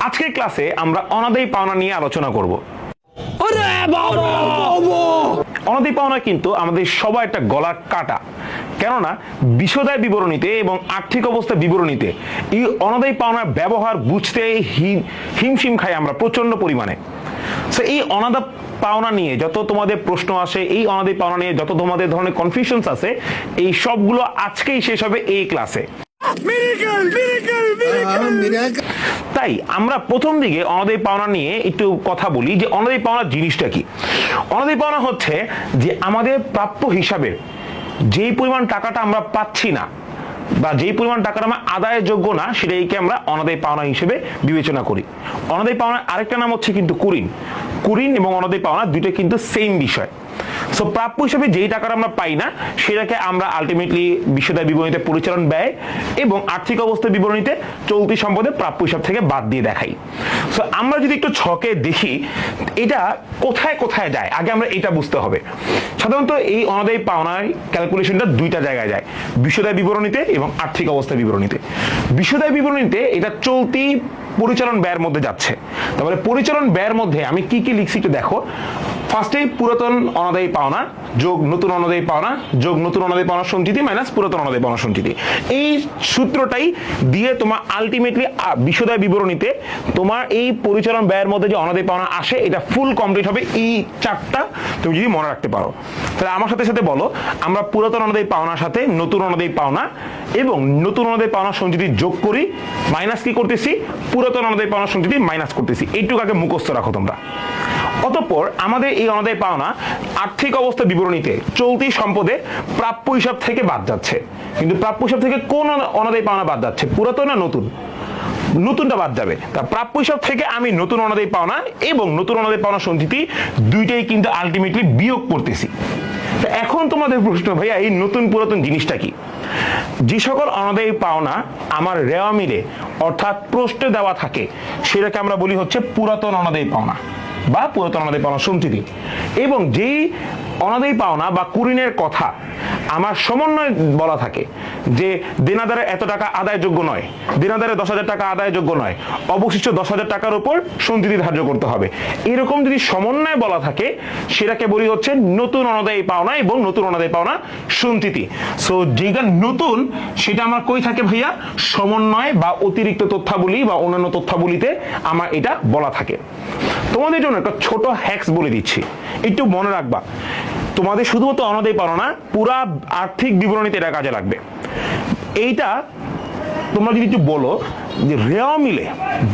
আজকের ক্লাসে আমরা অনাদায়ী পাওনা নিয়ে আলোচনা করব। অনাদায়ী পাওনা কিন্তু আমাদের সবার একটা গলার কাটা, কেননা বিশদায় বিবরণীতে এবং আর্থিক অবস্থা বিবরণীতে এই অনাদায়ী পাওনার ব্যবহার বুঝতে হিমশিম খাই আমরা প্রচন্ড পরিমাণে। এই অনাদা পাওনা নিয়ে যত তোমাদের প্রশ্ন আসে, এই অনাদায়ী পাওনা নিয়ে যত তোমাদের ধরনের কনফিউশনস আছে, এই সবগুলো আজকেই শেষ হবে এই ক্লাসে। তাই আমরা প্রথম দিকে অনাদায়ী পাওনা নিয়ে একটু কথা বলি যে অনাদায়ী পাওনা জিনিসটা কি। অনাদায়ী পাওনা হচ্ছে যে আমাদের প্রাপ্য হিসাবে যেই পরিমাণ টাকাটা আমরা পাচ্ছি না বা যেই পরিমাণ টাকাটা আমরা আদায়ের যোগ্য না, সেটাকে আমরা অনাদায়ী পাওনা হিসেবে বিবেচনা করি। অনাদায়ী পাওনার আরেকটা নাম হচ্ছে কিন্তু কুঋণ। কুঋণ এবং অনাদায়ী পাওনা দুটো কিন্তু সেম বিষয়। সো প্রাপ্য হিসেবে যেই টাকাটা আমরা পাই না, সেটাকে আমরা আলটিমেটলি বিশদায় বিবরণীতে পরিচালন ব্যয় এবং আর্থিক অবস্থা বিবরণীতে চলতি সম্পদের প্রাপ্য হিসাব থেকে বাদ দিয়ে দেখাই। সো আমরা যদি একটু ছকে দেখি এটা কোথায় কোথায় যায়, আগে আমরা এটা বুঝতে হবে। সাধারণত এই অনাদায়ী পাওনার ক্যালকুলেশনটা দুইটা জায়গায় যায়, বিশদায় বিবরণীতে এবং আর্থিক অবস্থা বিবরণীতে। বিশদায় বিবরণীতে এটা চলতি পরিচালন ব্যয়ের মধ্যে যাচ্ছে। তারপরে পরিচালন ব্যয়ের মধ্যে আমি কি কি লিখছি একটু দেখো। ফার্স্টেই পুরাতন অনাদায়ী পাওনা যোগ নতুন অনাদায়ী পাওনা যোগ নতুন অনাদায়ী পাওনা সঞ্চিতি মাইনাস পুরাতন অনাদায়ী পাওনা সঞ্চিতি। এই সূত্রটাই দিয়ে তোমার আলটিমেটলি বিশদায় বিবরণীতে তোমার এই পরিচালন ব্যয়ের মধ্যে যে অনাদায়ী পাওনা আসে, এটা ফুল কমপ্লিট হবে এই চারটা তুমি যদি মনে রাখতে পারো। তাহলে আমার সাথে সাথে বলো, আমরা পুরাতন অনাদায়ী পাওনার সাথে নতুন অনাদায়ী পাওনা এবং নতুন অনাদায়ী পাওনা সঞ্চিতি যোগ করি, মাইনাস কি করতেছি, পুরাতন অনাদায়ী পাওনা সঞ্চিতি মাইনাস করতেছি। এইটুকু আগে মুখস্থ রাখো তোমরা। অতঃপর আমাদের এই অনাদায়ী পাওনা আর্থিক অবস্থা বিবরণীতে চলতি সম্পদের প্রাপ্য হিসাব থেকে বাদ যাচ্ছে। কিন্তু প্রাপ্য হিসাব থেকে কোন অনাদায়ী পাওনা বাদ যাচ্ছে, পুরাতন না নতুন? নতুনটা বাদ যাবে। তা প্রাপ্য হিসাব থেকে আমি নতুন অনাদায়ী পাওনা এবং নতুন অনাদায়ী পাওনা সঞ্চিতি দুইটাই কিন্তু আলটিমেটলি বিয়োগ করতেছি। তো এখন তোমাদের প্রশ্ন, ভাইয়া এই নতুন পুরাতন জিনিসটা কি? যে সকল অনাদায়ী পাওনা আমার রেওয়া মিলে অর্থাৎ প্রশ্নে দেওয়া থাকে, সেটাকে আমরা বলি হচ্ছে পুরাতন অনাদায়ী পাওনা বা পুরাতন অনাদায়ী পাওনা সঞ্চিতি। এবং যেই অনাদায়ী পাওনা বা কুঋণের কথা আমার সমন্বয় বলা থাকে যে দেনাদারে এত টাকা আদায়যোগ্য নয়, দেনাদারে 10,000 টাকা আদায়যোগ্য নয়, অবশিষ্ট 10,000 টাকার উপর সঞ্চিতি ধার্য করতে হবে, এরকম যদি সমন্বয় বলা থাকে, সেটাকে বলি হচ্ছে নতুন অনাদায়ী পাওনা এবং নতুন অনাদায়ী পাওনা সঞ্চিতি। সো যেটা নতুন সেটা আমার কই থাকে ভাইয়া, সমন্বয় বা অতিরিক্ত তথ্যাবলী বা অন্যান্য তথ্যাবলীতে আমার এটা বলা থাকে। তোমাদের জন্য একটা ছোট হ্যাক্স বলে দিচ্ছি, একটু মনে রাখবা। তোমাদের শুধুমাত্র অনাদায়ী পাওনা না, পুরা আর্থিক বিবরণীতে এটা কাজে লাগবে। এইটা তোমরা যদি একটু বলো যে রেওয়া মিলে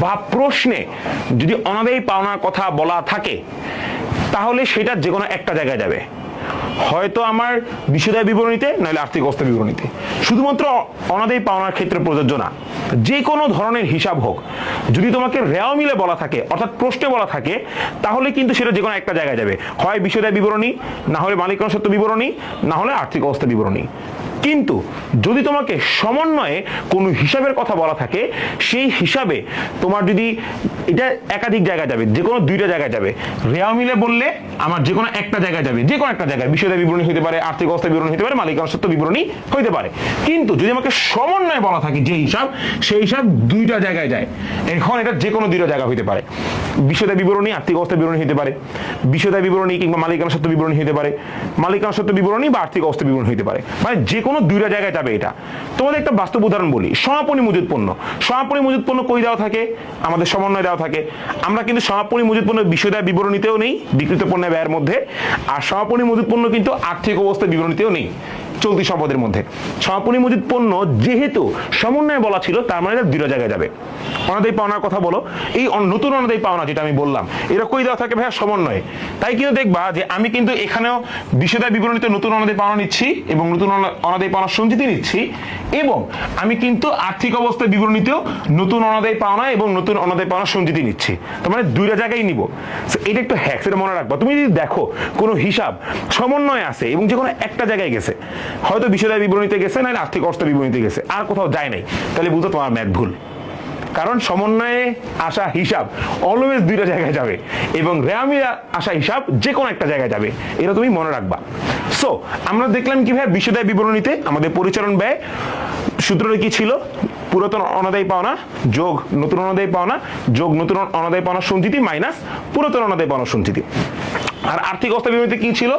বা প্রশ্নে যদি অনাদায়ী পাওনার কথা বলা থাকে, তাহলে সেটা যে কোনো একটা জায়গায় যাবে, হয়তো আমার বিশদায় বিবরণীতে, নাহলে আর্থিক অবস্থা বিবরণীতে। শুধুমাত্র অনাদায়ী পাওনার ক্ষেত্রে প্রযোজ্য না, যে কোনো ধরনের হিসাব হোক, যদি তোমাকে রেওয়া মিলে বলা থাকে অর্থাৎ প্রশ্নে বলা থাকে, তাহলে কিন্তু সেটা যে কোনো একটা জায়গায় যাবে, হয় বিশদায় বিবরণী, না হলে মালিকানা সত্ত্ব বিবরণী, না হলে আর্থিক অবস্থা বিবরণী। কিন্তু যদি তোমাকে সমন্বয়ে কোনো হিসাবের কথা বলা থাকে, সেই হিসাবে তোমার যদি এটা একাধিক জায়গায় যাবে, যে কোনো দুইটা জায়গায় যাবে। রেওয়া মিলে বললে আমার যে কোনো একটা জায়গায় যাবে, যে কোনো একটা জায়গায় বিশদায় বিবরণী হতে পারে, আর্থিক অবস্থা বিবরণী হতে পারে, মালিকানা সত্ত্ব বিবরণী হতে পারে। কিন্তু যদি আমাকে সমন্বয়ে বলা থাকে যে হিসাব, সেই হিসাব দুইটা জায়গায় যায়। এখন এটা যে কোনো দুইটা জায়গা হতে পারে, বিশদায় বিবরণী আর্থিক অবস্থা বিবরণী হতে পারে, বিশদায় বিবরণী কিংবা মালিকানা সত্ত্ব বিবরণী হতে পারে, মালিকানা সত্ত্ব বিবরণী বা আর্থিক অবস্থা বিবরণী হতে পারে, মানে যে কোনো দুইটা জায়গায় যাবে এটা। তোমাদের একটা বাস্তব উদাহরণ বলি, সমাপনী মজুদ পণ্য। সমাপনী মজুদ পণ্য কই দেওয়া থাকে, আমাদের সমন্বয় দেওয়া থাকে। আমরা কিন্তু সমাপনী মজুদ পণ্য বিশদায় বিবরণীতেও নেই, বিক্রিত পণ্যের ব্যয়ের মধ্যে, আর সমাপনী মজুদ পণ্য কিন্তু আর্থিক অবস্থা বিবরণীতেও নেই চলতি সম্পদের মধ্যে। সমাপনী মজুদ পণ্য যেহেতু সমন্বয়ে বলা ছিল, তার মানে দুটো জায়গায় যাবে। অনাদায়ী পাওনার কথা বলো, এই নতুন অনাদায়ী পাওনা যেটা আমি বললাম, এরা কই দেওয়া থাকে ভাইয়া, সমন্বয়ে। তাই কিন্তু দেখবা যে আমি কিন্তু এখানেও বিশদায় বিবরণীতে নতুন অনাদায়ী পাওনা নিচ্ছি এবং নতুন অনাদায়ী পাওনা সঞ্চিতি নিচ্ছি, এবং আমি কিন্তু আর্থিক অবস্থা বিবরণীতেও নতুন অনাদায়ী পাওনা এবং নতুন অনাদায়ী পাওনা সঞ্চিতি নিচ্ছি। তার মানে দুইটা জায়গায় নিব। এটা একটু হ্যাক, সেটা মনে রাখবা। তুমি যদি দেখো কোনো হিসাব সমন্বয় আছে এবং যে কোনো একটা জায়গায় গেছে, হয়তো বিশদায় বিবরণীতে গেছে, নাহলে আর্থিক অবস্থা বিবরণীতে গেছে, আর কোথাও যায় নাই, তাহলে বুঝো তোমার ম্যাথ ভুল। কারণ সমন্বয়ে আসা হিসাব অলওয়েজ দুইটা জায়গায় যাবে এবং রেওয়া মিলে আসা হিসাব যে কোনো একটা জায়গায় যাবে, এটা তুমি মনে রাখবা। সো আমরা দেখলাম কিভাবে বিশদায় বিবরণীতে আমাদের পরিচালন ব্যয় সূত্রটা কি ছিল, পুরাতন অনাদায়ী পাওনা যোগ নতুন অনাদায়ী পাওনা যোগ নতুন অনাদায়ী পাওনা সঞ্চিতি মাইনাস পুরাতন অনাদায়ী পাওনা সঞ্চিতি। আর আর্থিক অবস্থা বিবরণীতে কি ছিল,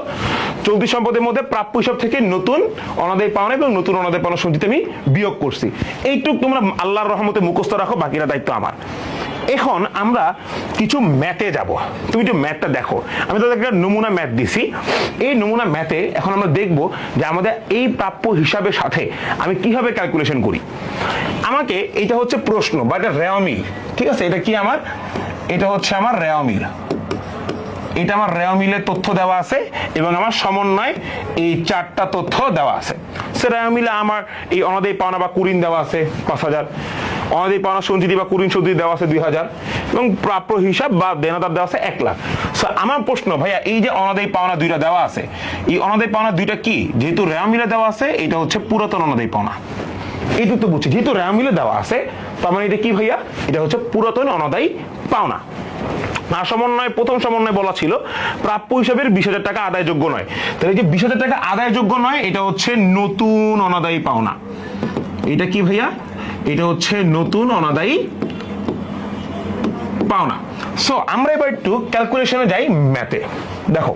চলতি সম্পদের মধ্যে প্রাপ্য হিসাব থেকে নতুন অনাদায়ী পাওনা এবং নতুন অনাদায়ী পাওনা সঞ্চিতি আমি বিয়োগ করছি। এইটুক তোমরা আল্লাহর রহমতে মুখস্থ রাখো, বাকিরা দায়িত্ব আমার। এখন আমরা কিছু ম্যাথে যাব, তুমি একটু ম্যাথটা দেখো। আমি তাদের একটা নমুনা ম্যাথ দিছি, এই নমুনা ম্যাথে এখন আমরা দেখব যে আমাদের এই প্রাপ্য হিসাবের সাথে আমি কিভাবে ক্যালকুলেশন করি। আমাকে এটা হচ্ছে প্রশ্ন বা এটা রেওয়া মিল, ঠিক আছে? এটা কি আমার, এটা হচ্ছে আমার রেওয়া মিল, এটা আমার রেওয়া মিলের তথ্য দেওয়া আছে এবং আমার সমন্বয় এই 4টা তথ্য দেওয়া আছে। সে রেওয়া মিলে আমার এই অনাদায়ী পাওনা বা কুরিন দেওয়া আছে 5,000, অনাদায়ী পাওনা সঞ্চিতি বা কুরিন সঞ্চিতি দেওয়া আছে 2,000 এবং প্রাপ্য হিসাব বা দেনাদার দেওয়া আছে 1 লাখ। সো আমার প্রশ্ন, ভাইয়া এই যে অনাদায়ী পাওনা দুইটা দেওয়া আছে, এই অনাদায়ী পাওনা দুইটা কি? যেহেতু রেওয়া মিলে দেওয়া আছে, এটা হচ্ছে পুরাতন অনাদায়ী পাওনা। এইটুকু তো বুঝছি, যেহেতু রেওয়া মিলে দেওয়া আছে তার মানে এটা কি ভাইয়া? এটা হচ্ছে পুরাতন অনাদায়ী পাওনা। আর সমন্বয়, প্রথম সমন্বয় বলা ছিল প্রাপ্য হিসাবের 20,000 টাকা আদায়যোগ্য নয়, তাহলে যে 20,000 টাকা আদায়যোগ্য নয় এটা হচ্ছে নতুন অনাদায়ী পাওনা। এটা কি ভাইয়া? এটা হচ্ছে নতুন অনাদায়ী পাওনা। সো আমরা এবার একটু ক্যালকুলেশনে যাই ম্যাথে। দেখো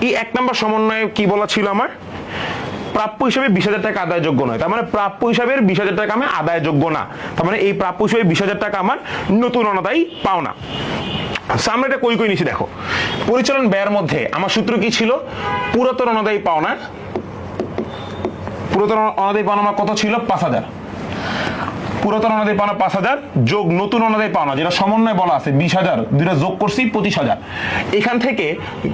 এই 1 নম্বর সমন্বয়ে কি বলা ছিল আমার, প্রাপ্য হিসাবে 20,000 টাকা আদায়যোগ্য নয়, তার মানে প্রাপ্য হিসাবের 20,000 টাকা আমি আদায়যোগ্য না, তার মানে এই প্রাপ্য হিসাবে 20,000 টাকা আমার নতুন অনাদায়ী পাওনা। আমরা এটা কই নিছি দেখো, পরিচালন ব্যয়ের মধ্যে আমার সূত্র কি ছিল, পুরাতন অনাদায়ী পাওনা, পুরাতন অনাদায়ী পাওনা আমার কত ছিল 5,000, পুরাতন অনাদায়ী পাওনা 5,000 যোগ নতুন অনাদায়ী পাওনা যেটা সমন্বয় বলা আছে 20,000, দুইটা যোগ করছি 25,000। এখান থেকে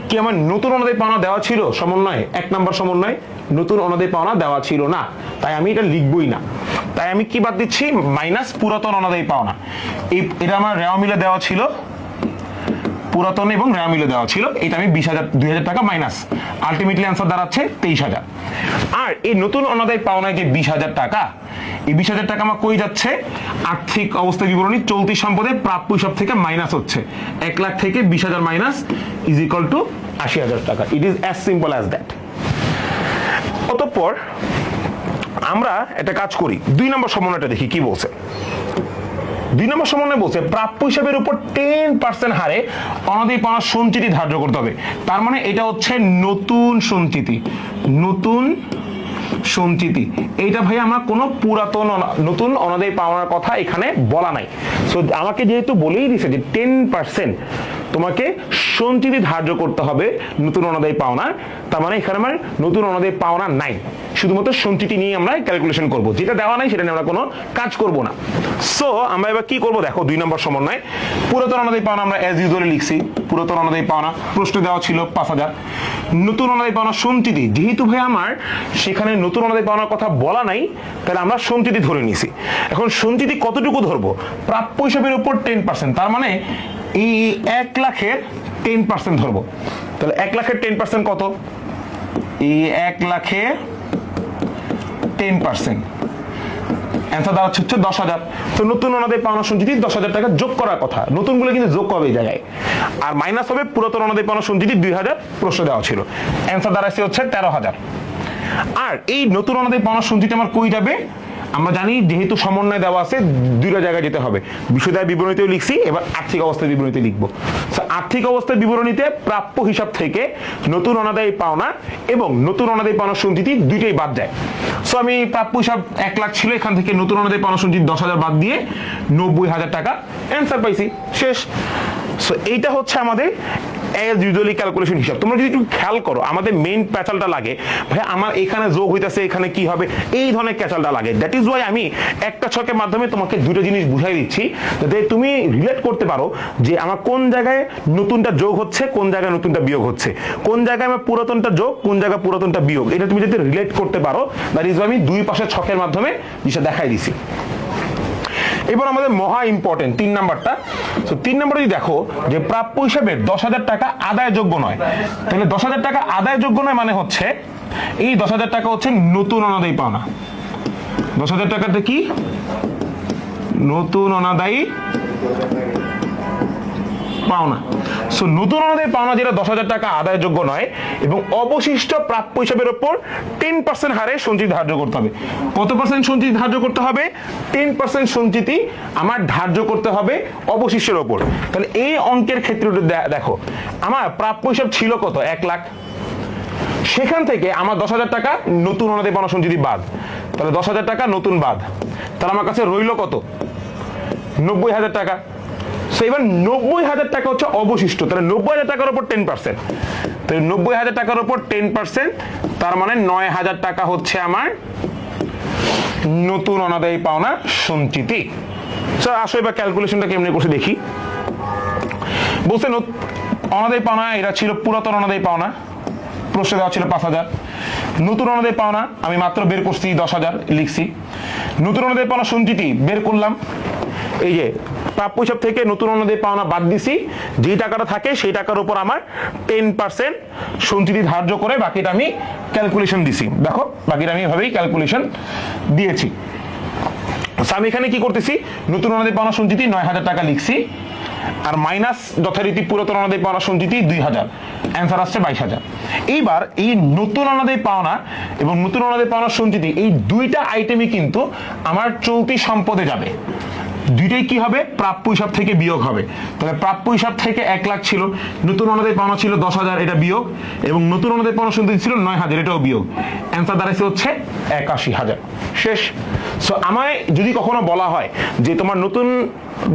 কি আমার নতুন অনাদায়ী পাওনা দেওয়া ছিল সমন্বয়, 1 নম্বর সমন্বয় নতুন অনাদায়ী পাওনা দেওয়া ছিল না, তাই আমি এটা লিখবই না। তাই আমি কি বাদ দিচ্ছি, মাইনাস পুরাতন অনাদায়ী পাওনা। এটা আমার রেওয়া মিলে দেওয়া ছিল, পুরাতন এবং রেওয়া মিলে দেওয়া ছিল, এটা আমি 2,000 টাকা মাইনাস, আলটিমেটলি অ্যান্সার দাঁড়াচ্ছে 23,000। আর এই নতুন অনাদায়ী পাওনায় যে 20,000 টাকা, এই 20,000 টাকা আমার কই যাচ্ছে, আর্থিক অবস্থা বিবরণী চলতি সম্পদের প্রাপ্য হিসাব থেকে মাইনাস হচ্ছে, 1 লাখ থেকে 20,000 মাইনাস ইজ ইকুয়াল টু 80,000 টাকা। It is as simple as that. অতঃপর আমরা একটা কাজ করি, 2 নম্বর সমন্বয়টা দেখি কি বলছে। 2 নম্বর সমন্বয় বলছে প্রাপ্য হিসাবের উপর 10% হারে অনাদায়ী পাওনা সঞ্চিতি ধার্য করতে হবে, তার মানে এটা হচ্ছে নতুন সঞ্চিতি, নতুন সঞ্চিতি। এইটা ভাই আমার কোনো পুরাতন নতুন অনাদায়ী পাওনার কথা এখানে বলা নাই। সো আমাকে যেহেতু বলেই দিছে যে 10% তোমাকে সঞ্চিতি ধার্য করতে হবে নতুন অনাদায়ী পাওনা, তার মানে এখানে আমার নতুন অনাদায়ী পাওনা নাই, শুধুমাত্র সঞ্চিতি নিয়ে আমরা ক্যালকুলেশন করব, যেটা দেওয়া নাই সেটা নিয়ে আমরা কোনো কাজ করব না। সো আমরা এবার কি করব দেখো, 2 নম্বর সমন্বয় পুরাতন অনাদায়ী পাওনা আমরা অ্যাজ ইউজুয়ালি লিখছি, পুরাতন অনাদায়ী পাওনা প্রশ্নে দেওয়া ছিল 5,000, নতুন অনাদায়ী পাওনা সঞ্চিতি, যেহেতু ভাই আমার সেখানে নতুন অনাদায়ী পাওনার কথা বলা নাই তাহলে আমরা সঞ্চিতি ধরে নিছি। এখন সঞ্চিতি কতটুকু ধরবো, প্রাপ্য হিসাবের উপর 10%, তার মানে এই 1 লাখের 10% ধরবো। তাহলে 1 লাখের 10% কত, এই 1 লাখের 10% অ্যান্সার দাঁড়াচ্ছে হচ্ছে 10,000। তো নতুন অনাদায়ী পাওনা সঞ্চিতি 10,000 টাকা যোগ করার কথা, নতুনগুলো কিন্তু যোগ হবে এই জায়গায়, আর মাইনাস হবে পুরাতন অনাদায়ী পাওনা সঞ্চিতি 2,000 প্রশ্ন দেওয়া ছিল, অ্যান্সার দাঁড়াচ্ছে হচ্ছে 13,000। আর এই নতুন অনাদায়ী পাওনা সঞ্চিতি আমার কই যাবে, আমরা জানি যেহেতু সমন্বয় দেওয়া আছে 2টা জায়গায় যেতে হবে, বিষয়দায় বিবরণীতেও লিখছি, এবার আর্থিক অবস্থার বিবরণীতে লিখবো। আর্থিক অবস্থার বিবরণীতে প্রাপ্য হিসাব থেকে নতুন অনাদায়ী পাওনা এবং নতুন অনাদায়ী পাওনা সঞ্চিতি দুইটাই বাদ যায়। সো আমি প্রাপ্য হিসাব 1 লাখ ছিল, এখান থেকে নতুন অনাদায়ী পাওনা সঞ্চিতি 10,000 বাদ দিয়ে 90,000 টাকা অ্যান্সার পাইছি, শেষ। সো এইটা হচ্ছে আমাদের অ্যাজ ইউজুয়ালি ক্যালকুলেশন হিসাব। তোমরা যদি একটু খেয়াল করো, আমাদের মেইন প্যাচালটা লাগে ভাই আমার এখানে যোগ হইতেছে, এখানে কি হবে, এই ধরনের ক্যাচালটা লাগে। দ্যাট ইজ ওয়াই আমি একটা ছকের মাধ্যমে তোমাকে 2টা জিনিস বুঝাই দিচ্ছি, যাতে তুমি রিলেট করতে পারো যে আমার কোন জায়গায় নতুনটা যোগ হচ্ছে, কোন জায়গায় নতুনটা বিয়োগ হচ্ছে, কোন জায়গায় আমার পুরাতনটা যোগ, কোন জায়গায় পুরাতনটা বিয়োগ, এটা তুমি যদি রিলেট করতে পারো, দ্যাট ইজ ওয়াই আমি 2 পাশে ছকের মাধ্যমে জিনিসটা দেখাই দিছি। এবার আমাদের মহা ইম্পর্টেন্ট 3 নাম্বারটা। তো 3 নাম্বারে যদি দেখো যে প্রাপ্য হিসাবে 10,000 টাকা আদায়যোগ্য নয়, তাহলে 10,000 টাকা আদায়যোগ্য নয় মানে হচ্ছে এই 10,000 টাকা হচ্ছে নতুন অনাদায়ী পাওনা। 10,000 টাকাতে কি নতুন অনাদায়ী পাওনা। সো নতুন অনাদায়ী পাওনা যেটা 10,000 টাকা আদায়যোগ্য নয় এবং অবশিষ্ট প্রাপ্য হিসাবের উপর 10% হারে সঞ্চিতি ধার্য করতে হবে। কত পার্সেন্ট সঞ্চিতি ধার্য করতে হবে? 10% সঞ্চিতি আমার ধার্য করতে হবে অবশিষ্টের উপর। তাহলে এই অঙ্কের ক্ষেত্রে দেখো আমার প্রাপ্য হিসাব ছিল কত? 1 লাখ। সেখান থেকে আমার 10,000 টাকা নতুন অনাদায়ী পাওনা সঞ্চিতি বাদ, তাহলে 10,000 টাকা নতুন বাদ, তাহলে আমার কাছে রইল কত? 90,000 টাকা। সো এবার 90,000 টাকা হচ্ছে অবশিষ্ট, তাহলে 90,000 টাকার উপর 10%, তাহলে 90,000 টাকার উপর 10%, তার মানে 9,000 টাকা হচ্ছে আমার নতুন অনাদায়ী পাওনা সঞ্চিতি। স্যার আসো এবার ক্যালকুলেশনটা কেমনি করছে দেখি। বলছে অনাদায়ী পাওনা এটা ছিল পুরাতন অনাদায়ী পাওনা, প্রশ্নে দেওয়া ছিল 5,000। নতুন অনাদায়ী পাওনা আমি মাত্র বের করছি 10,000 লিখছি। নতুন অনাদায়ী পাওনা সঞ্চিতি বের করলাম, এই যে প্রাপ্য হিসাব থেকে নতুন অনাদায়ী পাওনা বাদ দিছি, যে টাকাটা থাকে সেই টাকার উপর আমার 10% সঞ্চিতি ধার্য করে বাকিটা আমি ক্যালকুলেশন দিছি। দেখো বাকিটা আমি এভাবেই ক্যালকুলেশন দিয়েছি। আমি এখানে কি করতেছি? নতুন অনাদায়ী পাওনা সঞ্চিতি 9,000 টাকা লিখছি, আর মাইনাস যথারীতি পুরাতন অনাদায়ী পাওনা সঞ্চিতি 2,000, অ্যান্সার আসছে 22,000। এইবার এই নতুন অনাদায়ী পাওনা এবং নতুন অনাদায়ী পাওনা সঞ্চিতি এই দুইটা আইটেমই কিন্তু আমার চলতি সম্পদে যাবে। দুইটাই কি হবে? প্রাপ্য হিসাব থেকে বিয়োগ হবে। তাহলে প্রাপ্য হিসাব থেকে 1 লাখ ছিল, নতুন অনাদায়ী পাওনা ছিল 10,000, এটা বিয়োগ, এবং নতুন অনাদায়ী পাওনা সঞ্চিতি ছিল 9,000, এটাও বিয়োগ। অ্যান্সার দাঁড়াইছে হচ্ছে 81,000। শেষ। সো আমায় যদি কখনো বলা হয় যে তোমার নতুন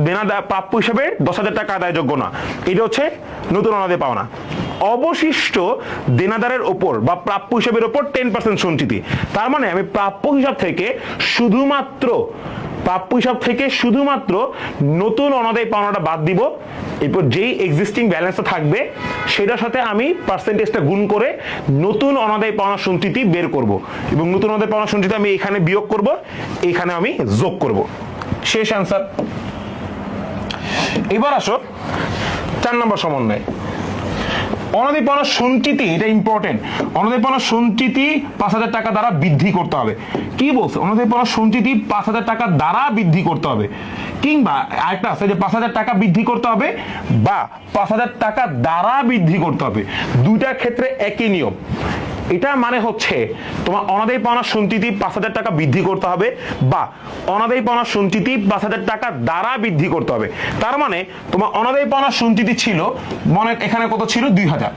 দেনা প্রাপ্য হিসাবে 10,000 টাকা আদায়যোগ্য না, এটা হচ্ছে নতুন অনাদায়ী পাওনা, অবশিষ্ট দেনাদারের ওপর বা প্রাপ্য হিসাবের ওপর 10% সঞ্চিতি, তার মানে আমি প্রাপ্য হিসাব থেকে শুধুমাত্র নতুন অনাদায়ী পাওনাটা বাদ দিব, এরপর যেই এক্সিস্টিং ব্যালেন্সটা থাকবে সেটার সাথে আমি পার্সেন্টেজটা গুণ করে নতুন অনাদায়ী পাওনা সঞ্চিতি বের করব, এবং নতুন অনাদায়ী পাওনা সঞ্চিতি আমি এখানে বিয়োগ করব, এখানে আমি যোগ করব। শেষ অ্যান্সার। এবার আসো 4 নম্বর সমন্বয়। অনাদায়ী পাওনা সঞ্চিতি, এটা ইম্পর্টেন্ট। অনাদায়ী পাওনা সঞ্চিতি 5,000 টাকা দ্বারা বৃদ্ধি করতে হবে। কি বলছে? অনাদায়ী পাওনা সঞ্চিতি 5,000 টাকা দ্বারা বৃদ্ধি করতে হবে, কিংবা আরেকটা আছে যে 5,000 টাকা বৃদ্ধি করতে হবে বা 5,000 টাকা দ্বারা বৃদ্ধি করতে হবে, দুইটার ক্ষেত্রে একই নিয়ম। এটা মানে হচ্ছে তোমার অনাদায়ী পাওনা সঞ্চিতি 5,000 টাকা বৃদ্ধি করতে হবে বা অনাদায়ী পাওনা সঞ্চিতি 5,000 টাকা দ্বারা বৃদ্ধি করতে হবে। তার মানে তোমার অনাদায়ী পাওনা সঞ্চিতি ছিল মনে এখানে কত ছিল? 2,000,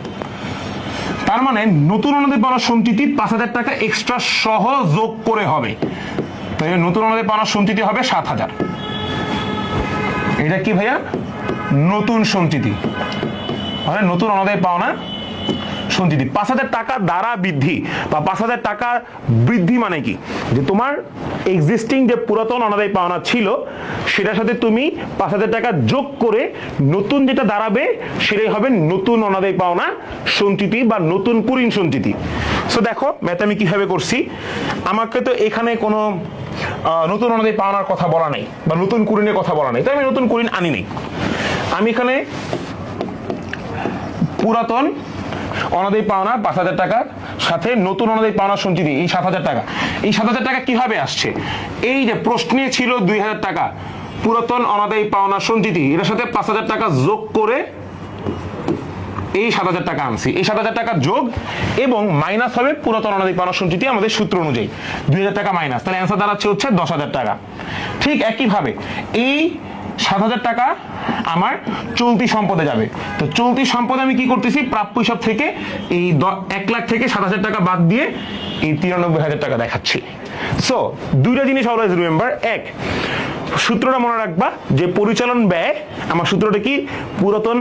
তার মানে নতুন অনাদায়ী পাওনা সঞ্চিতি 5,000 টাকা এক্সট্রা সহ যোগ করে হবে, তাই নতুন অনাদায়ী পাওনা সঞ্চিতি হবে 7,000। এটা কি ভাইয়া? নতুন সঞ্চিতি, মানে নতুন অনাদায়ী পাওনা সঞ্চিতি 5,000 টাকা দ্বারা বৃদ্ধি বা 5,000 টাকা বৃদ্ধি মানে কি? যে তোমার এক্সিস্টিং যে পুরাতন অনাদায়ী পাওনা ছিল সেটার সাথে তুমি 5,000 টাকা যোগ করে নতুন যেটা দাঁড়াবে সেটাই হবে নতুন অনাদায়ী পাওনা সঞ্চিতি বা নতুন কুঋণ সঞ্চিতি। সো দেখো ম্যাথ আমি কিভাবে করছি। আমাকে তো এখানে কোনো নতুন অনাদায়ী পাওনার কথা বলা নেই বা নতুন কুঋণের কথা বলা নেই, তাই আমি নতুন কুঋণ আনি নেই। আমি এখানে পুরাতন অনাদায়ী পাওনা 5,000 টাকার সাথে নতুন অনাদায়ী পাওনা সঞ্চিতি এই 7,000 টাকা, এই 7,000 টাকা কিভাবে আসছে? এই যে প্রশ্নে ছিল 2,000 টাকা পুরাতন অনাদায়ী পাওনা সঞ্চিতি, এটার সাথে 5,000 টাকা যোগ করে এই 7,000 টাকা আনছি। এই 7,000 টাকা যোগ এবং মাইনাস হবে পুরাতন অনাদায়ী পাওনা সঞ্চিতি আমাদের সূত্র অনুযায়ী 2,000 টাকা মাইনাস, তাহলে অ্যান্সার দাঁড়াচ্ছে হচ্ছে 10,000 টাকা। ঠিক একইভাবে এই 7,000 টাকা আমার চলতি সম্পদে যাবে। তো চলতি সম্পদে আমি কি করতেছি? প্রাপ্য হিসাব থেকে এই 1 লাখ থেকে 7,000 টাকা বাদ দিয়ে এই 93,000 টাকা দেখাচ্ছি। সো দুইটা জিনিস অলওয়েজ রিমেম্বার। এক, সূত্রটা মনে রাখবা যে পরিচালন ব্যয় আমার সূত্রটা কি? পুরাতন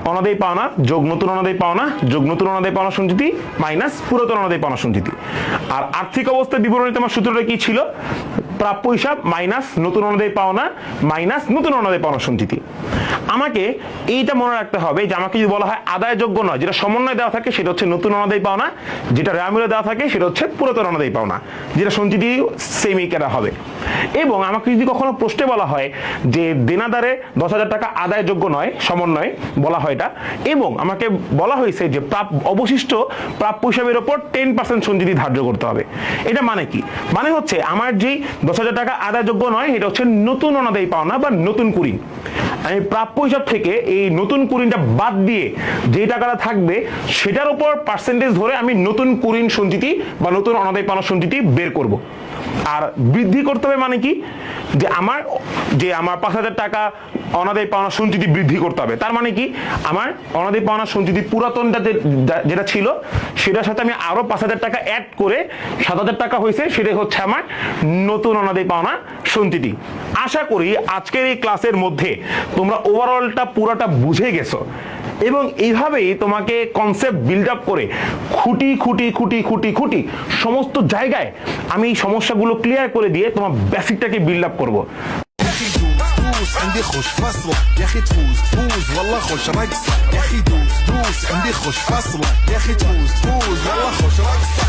অনাদায়ী পাওনা যোগ নতুন অনাদায়ী পাওনা যোগ নতুন অনাদায়ী পাওনা সঞ্চিতি মাইনাস পুরাতন অনাদায়ী পাওনা সঞ্চিতি। আর আর্থিক অবস্থার বিবরণীতে আমার সূত্রটা কি ছিল? প্রাপ্য হিসাব মাইনাস নতুন অনাদায়ী পাওনা মাইনাস নতুন অনাদায়ী পাওনা সঞ্চিতি। আমাকে এইটা মনে রাখতে হবে যে আমাকে যদি বলা হয় আদায়যোগ্য নয়, যেটা সমন্বয় দেওয়া থাকে সেটা হচ্ছে নতুন অনাদায়ী পাওনা, যেটা রেয়ামিলে দেওয়া থাকে সেটা হচ্ছে পুরাতন অনাদায়ী পাওনা, যেটা সঞ্চিতি সেমই কেনা হবে। এবং আমাকে যদি কখনো প্রশ্নে বলা হয় যে দেনাদারে 10,000 টাকা আদায়যোগ্য নয়, সমন্বয় বলা হয় এটা, এবং আমাকে বলা হয়েছে যে অবশিষ্ট প্রাপ্য হিসাবের উপর 10% সঞ্চিতি ধার্য করতে হবে, এটা মানে কি? মানে হচ্ছে আমার যেই 10,000 টাকা আদায়যোগ্য নয় এটা হচ্ছে নতুন অনাদায়ী পাওনা বা নতুন কুঋণ, আমি প্রাপ্য হিসাব থেকে এই নতুন কুড়িটা বাদ দিয়ে যে টাকাটা থাকবে সেটার উপর পার্সেন্টেজ ধরে আমি নতুন কুড়িন সঞ্চিতি বা নতুন অনাদায়ী পাওনা সঞ্চিতি বের করব। আর বৃদ্ধি করতে হবে মানে কি, যে আমার 5,000 টাকা অনাদায়ী পাওনা সঞ্চিতি বৃদ্ধি করতে হবে। তার মানে কি, আমার অনাদায়ী পাওনা সঞ্চিতি পুরাতনটা যেটা ছিল সেটার সাথে আমি আরো 5,000 টাকা অ্যাড করে 7,000 টাকা হয়েছে, সেটাই হচ্ছে আমার নতুন অনাদায়ী পাওনা সঞ্চিতি। আশা করি আজকের এই ক্লাসের মধ্যে তোমরা ওভারঅলটা পুরোটা বুঝে গেছো এবং এইভাবেই তোমাকে কনসেপ্ট বিল্ড আপ করে খুঁটি খুঁটি খুঁটি খুঁটি খুঁটি সমস্ত জায়গায় আমি এই সমস্যাগুলো ক্লিয়ার করে দিয়ে তোমার বেসিকটাকে বিল্ড আপ করবো। عندي خوش فصل يا اخي تفوز تفوز والله خوش رقصة يا اخي دوس دوس عندي خوش فصل يا اخي تفوز تفوز والله خوش رقصة